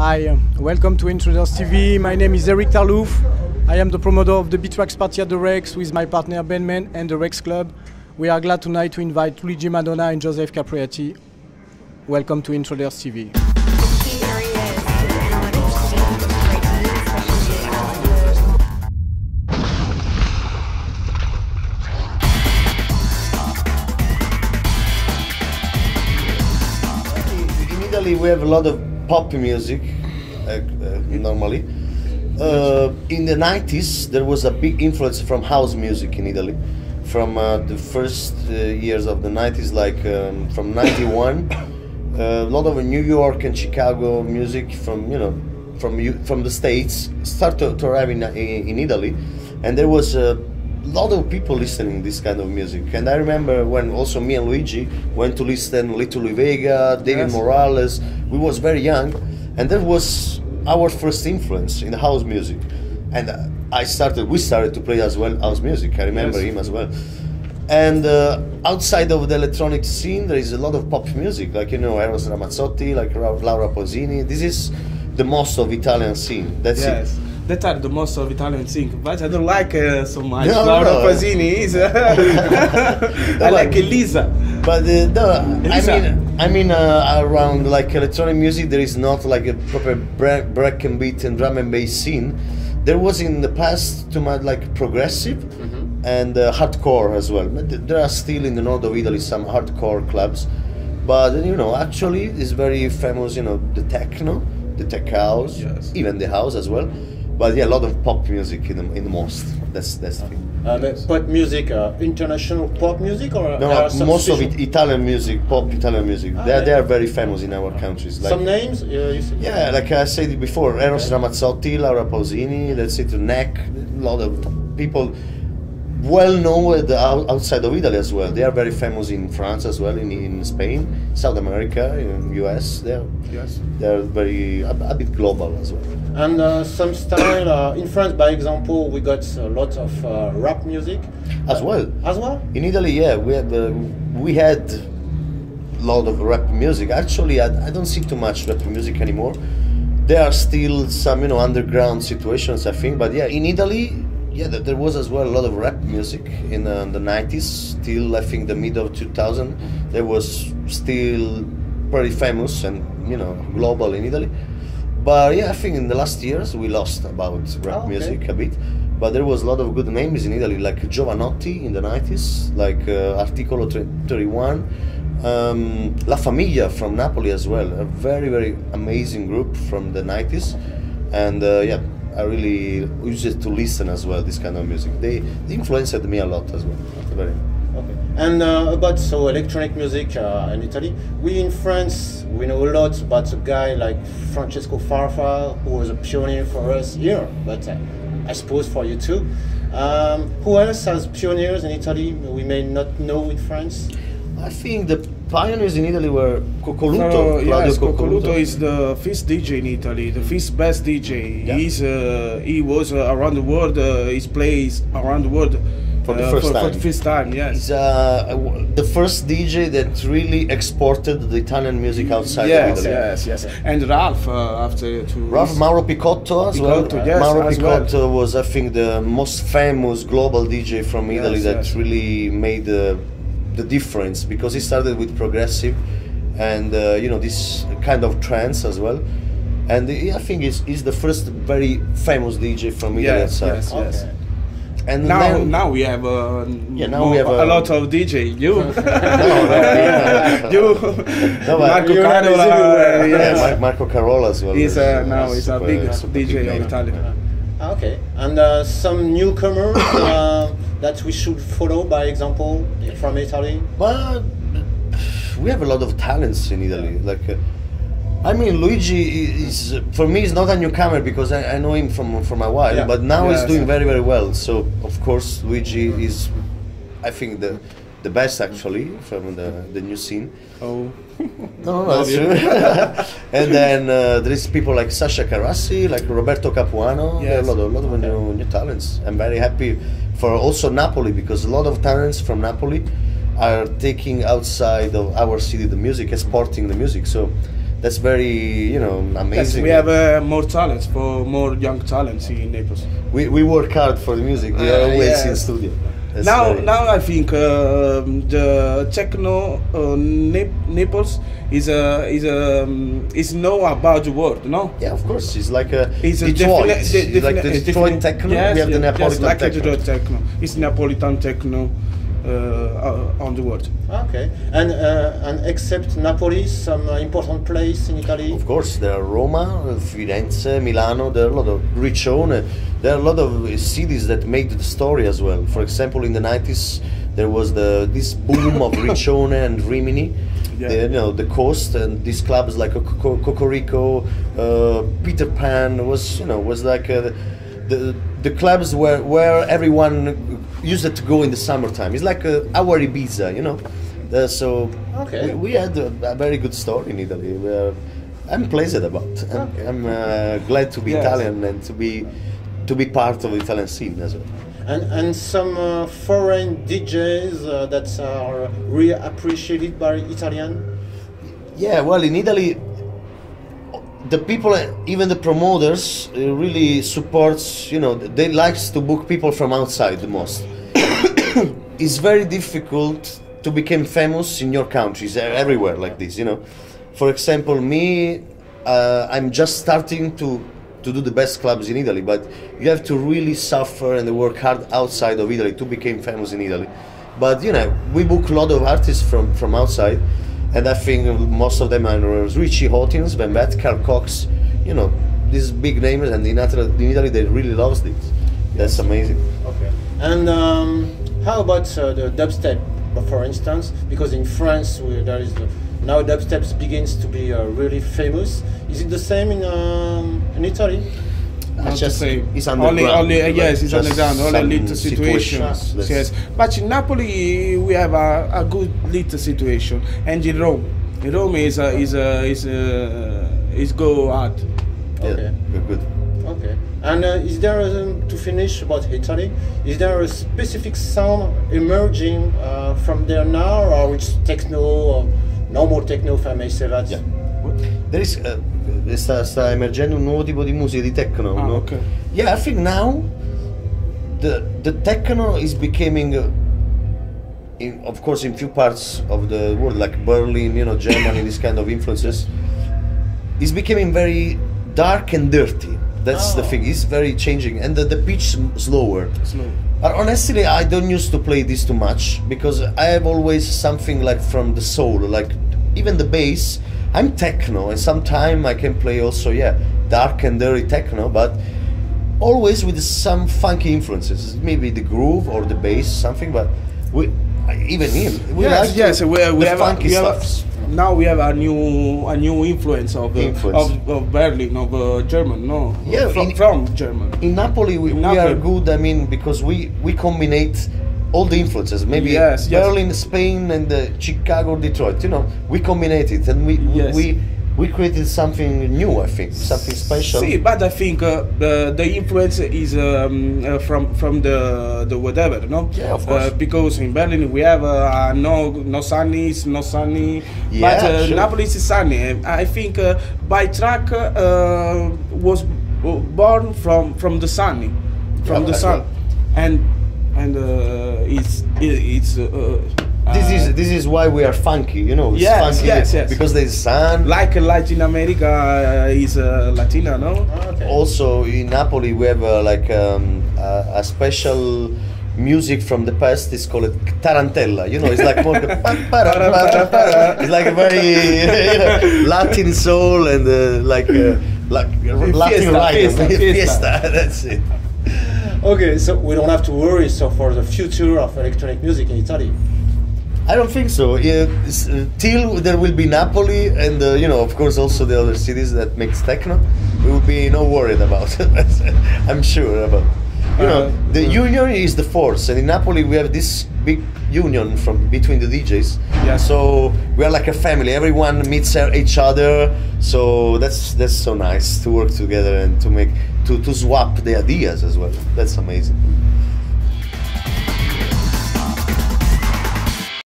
Hi, welcome to Intruders TV. My name is Eric Tarlouf. I am the promoter of the Beatwax party at the Rex with my partner Ben Man and the Rex Club. We are glad tonight to invite Luigi, Madonna and Joseph Capriati. Welcome to Intruders TV. In Italy we have a lot of pop music, normally. In the 90s there was a big influence from house music in Italy. From the first years of the 90s, like from 91, a lot of New York and Chicago music from from the States started to arrive in Italy, and there was a lot of people listening this kind of music. And I remember when also me and Luigi went to listen Little Vega, David Morales. We was very young, and that was our first influence in the house music. And we started to play as well house music. I remember him as well. And outside of the electronic scene, there is a lot of pop music, like Eros Ramazzotti, like Laura Pausini. This is the most of Italian scene. That's it. That are the most of Italian thing, but I don't like so much. Laura Pausini is. I like Elisa. But I mean, around like electronic music, there is not like a proper break and beat and drum and bass scene. There was in the past too much like progressive and hardcore as well. There are still in the north of Italy some hardcore clubs, but actually it's very famous. The techno, the tech house, even the house as well. But yeah, a lot of pop music in the most. That's the thing. Pop music, international pop music, or no? Most of it Italian music, pop Italian music. They are very famous in our countries. Like, some names? Yeah, like I said before, Eros Ramazzotti, Laura Pausini. That's it. Neck. A lot of people well known outside of Italy as well. They are very famous in France as well, in Spain, South America, in US. They're very a bit global as well. And some style in France, by example, we got a lot of rap music as well. As well. In Italy, yeah, we had a lot of rap music. Actually, I don't see too much rap music anymore. There are still some underground situations, I think. But yeah, in Italy. Yeah, there was as well a lot of rap music in the 90s, till I think the mid of 2000. There was still pretty famous and global in Italy. But yeah, I think in the last years we lost about rap music a bit. But there was a lot of good names in Italy, like Giovanotti in the 90s, like Articolo 31, La Famiglia from Napoli as well, a very, very amazing group from the 90s. And yeah, I really used to listen as well this kind of music. They influenced me a lot as well. Very. Okay. And about electronic music in Italy, we in France we know a lot about a guy like Francesco Farfa, who was a pioneer for us here, but I suppose for you too. Who else has pioneers in Italy we may not know in France? I think the pioneers in Italy were Coccoluto. Yes, Coccoluto is the first DJ in Italy, the first best DJ. Yeah. He was around the world. He plays around the world for the first time. For the first time, yes. He's the first DJ that really exported the Italian music outside of Italy. Yes. And Ralph Mauro Picotto as well. Yes, Mauro Picotto was, I think, the most famous global DJ from Italy that really made the difference, because he started with progressive and this kind of trance as well, and I think he's the first very famous DJ from Italy outside. Yes. And now we have we have a lot of DJ. Marco Carola. Marco Carola as well. He's he's a big DJ of Italy. Okay, and some newcomers that we should follow, by example, from Italy? Well, we have a lot of talents in Italy. Like, I mean, Luigi is for me is not a newcomer, because I know him from a while, but now he's doing very, very well. So of course Luigi is, I think, the best actually from the new scene. Oh. No, that's true. And then there is people like Sasha Carrassi, like Roberto Capuano. Yes. A lot of new talents. I'm very happy for also Napoli, because a lot of talents from Napoli are taking outside of our city the music, exporting the music. So that's very, you know, amazing. Yes, we have more talents, for more young talents in Naples. We work hard for the music. We are always in studio. That's Now I think the techno Naples is know about the world, no? yeah, of course. It's like a It's Detroit. It's like the Detroit techno. Yes, we have the Neapolitan like techno. the Detroit techno. It's Neapolitan techno on the world. Okay, and except Napoli, some important place in Italy. Of course, there are Roma, Firenze, Milano. There are a lot of Riccione. There are a lot of cities that made the story as well. For example, in the 90s, there was this boom of Riccione and Rimini. Yeah. You know, the coast, and these clubs like Cocorico, Peter Pan was like the clubs where everyone used to go in the summertime. It's like our Ibiza, you know. So Okay. we had a very good story in Italy. I'm pleased about. I'm glad to be Yes. Italian and to be part of the Italian scene as well. And some foreign DJs that are really appreciated by Italian. Yeah, well, in Italy, the people, even the promoters, really supports. You know, they likes to book people from outside the most. It's very difficult to become famous in your countries, everywhere like this. You know, for example, me, I'm just starting to do the best clubs in Italy, but you have to really suffer and work hard outside of Italy to become famous in Italy. But you know, we book a lot of artists from outside, and I think most of them are Richie Hawtins, Van Bat, Carl Cox, you know, these big names, and in Italy they really love this. That's amazing. Okay. And how about the dubstep, for instance? Because in France there is now dubstep begins to be really famous. Is it the same in Italy? Not It's just the same. it's underground. Yes, it's Just underground. Only some little situations. Yes, but in Napoli we have a good little situation, and in Rome is go hard. Yeah, Okay. good. Okay. And is there, to finish about Italy, is there a specific sound emerging from there now, or it's techno, or no more techno, if I may say that? Yeah. There is sta emergendo un nuovo tipo di musica, di techno. No? Okay. Yeah, I think now the techno is becoming, of course, in few parts of the world, like Berlin, you know, Germany, this kind of influences, is becoming very dark and dirty. That's the thing. It's very changing, and the pitch slower. Slow. But honestly, I don't used to play this too much because I have always something like from the soul, like even the bass. I'm techno, and sometimes I can play also, dark and dirty techno, but always with some funky influences. Maybe the groove or the bass, something. But we like we have funky stuff. Now we have a new influence of Berlin, of German, no? Yeah, from German. In Napoli, we are good. I mean, because we combinate all the influences. Maybe Berlin, Spain, and Chicago, Detroit. You know, we combinate it, and we created something new. I think something special. See, but I think the influence is from the whatever, no? Yeah, of course. Because in Berlin we have no sunny, it's no sunny. Yeah, but sure. Napoli is sunny. I think by track was born from the sunny, from the sun, and it's. This is why we are funky, you know. It's funky yes. Because there's sun. Like Latin America is Latina, no? Okay. Also in Napoli we have a special music from the past. It's called tarantella. You know, it's like more. It's like a very Latin soul and Latin rhythm. Fiesta. That's it. Okay, so we don't have to worry for the future of electronic music in Italy. I don't think so. Till there will be Napoli and of course also the other cities that makes techno, we will be no worried about it. I'm sure about. The union is the force, and in Napoli we have this big union between the DJs. Yeah. So we are like a family. Everyone meets each other. So that's so nice to work together and to swap the ideas as well. That's amazing.